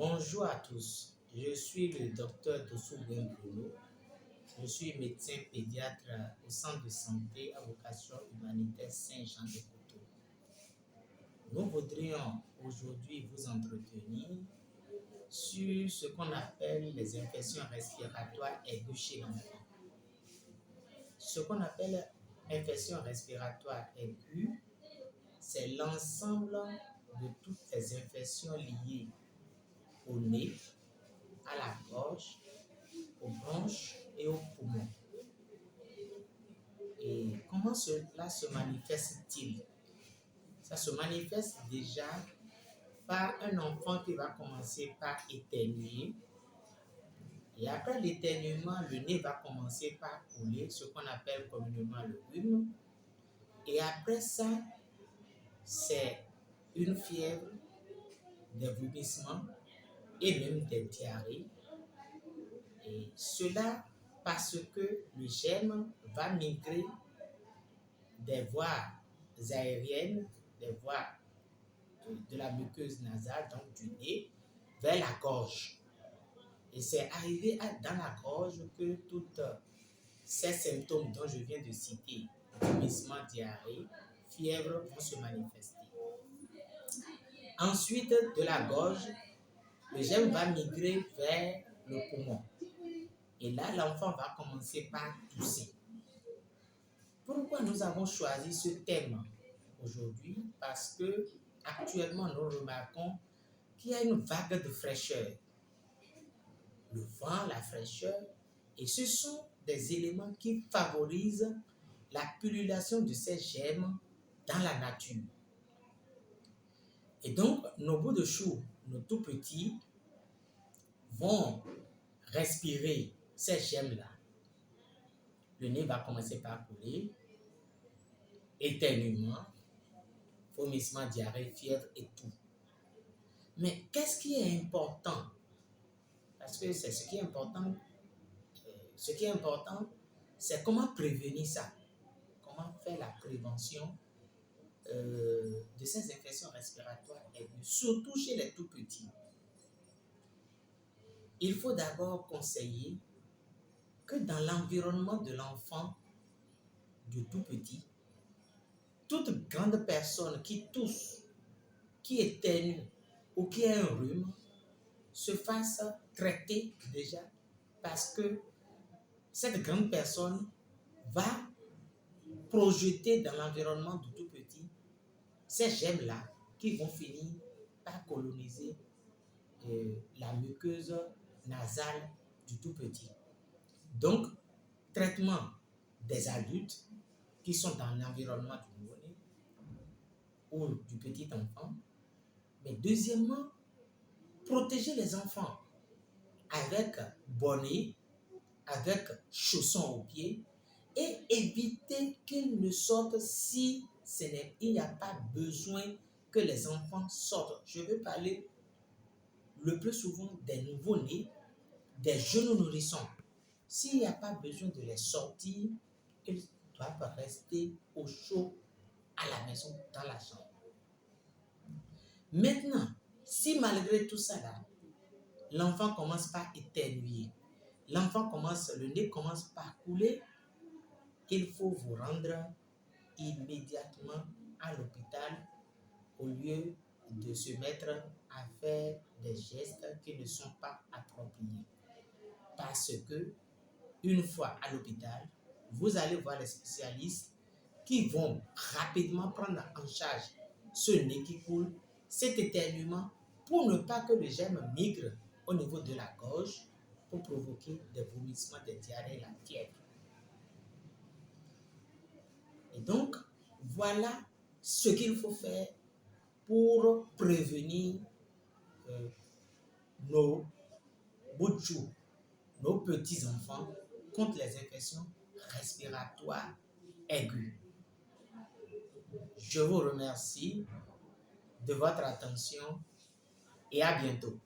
Bonjour à tous, je suis le docteur Dossou Bruno. Je suis médecin pédiatre au centre de santé à vocation humanitaire Saint-Jean-de-Coteau. Nous voudrions aujourd'hui vous entretenir sur ce qu'on appelle les infections respiratoires aiguës chez l'enfant. Ce qu'on appelle infection respiratoire aiguë, c'est l'ensemble de toutes les infections liées au nez, à la gorge, aux bronches et aux poumons. Et comment cela se manifeste-t-il? Ça se manifeste déjà par un enfant qui va commencer par éternuer. Et après l'éternuement, le nez va commencer par couler, ce qu'on appelle communément le rhume. Et après ça, c'est une fièvre, des vomissements et même des diarrhées. Et cela parce que le germe va migrer des voies aériennes, des voies de la muqueuse nasale, donc du nez, vers la gorge. Et c'est arrivé dans la gorge que tous ces symptômes dont je viens de citer, vomissement, diarrhée, fièvre, vont se manifester. Ensuite, de la gorge, le germe va migrer vers le poumon. Et là, l'enfant va commencer par tousser. Pourquoi nous avons choisi ce thème aujourd'hui? Parce que actuellement, nous remarquons qu'il y a une vague de fraîcheur. Le vent, la fraîcheur, et ce sont des éléments qui favorisent la pullulation de ces germes dans la nature. Et donc, nos bouts de chou, nos tout petits, vont respirer ces germes-là. Le nez va commencer par couler, éternuement, vomissement, diarrhée, fièvre et tout. Mais qu'est-ce qui est important? Parce que c'est ce qui est important. Ce qui est important, c'est comment prévenir ça. Comment faire la prévention de ces infections respiratoires aiguës, surtout chez les tout petits. Il faut d'abord conseiller que dans l'environnement de l'enfant, du tout petit, toute grande personne qui tousse, qui éternue ou qui a un rhume, se fasse traiter déjà parce que cette grande personne va projeter dans l'environnement du tout petit ces germes-là qui vont finir par coloniser la muqueuse nasale du tout petit. Donc, traitement des adultes qui sont dans l'environnement du nouveau-né ou du petit enfant. Mais deuxièmement, protéger les enfants avec bonnet, avec chaussons aux pieds et éviter qu'ils ne sortent si il n'y a pas besoin que les enfants sortent. Je veux parler le plus souvent des nouveau-nés, des jeunes nourrissons. S'il n'y a pas besoin de les sortir, ils doivent rester au chaud à la maison, dans la chambre. Maintenant, si malgré tout ça là, l'enfant commence par éternuer, le nez commence par couler, il faut vous rendre immédiatement à l'hôpital au lieu de se mettre à faire des gestes qui ne sont pas appropriés. Parce que, une fois à l'hôpital, vous allez voir les spécialistes qui vont rapidement prendre en charge ce nez qui coule, cet éternuement, pour ne pas que le germe migre au niveau de la gorge pour provoquer des vomissements, des diarrhées, la fièvre. Et donc, voilà ce qu'il faut faire pour prévenir nos bouts de chou, nos petits-enfants contre les infections respiratoires aiguës. Je vous remercie de votre attention et à bientôt.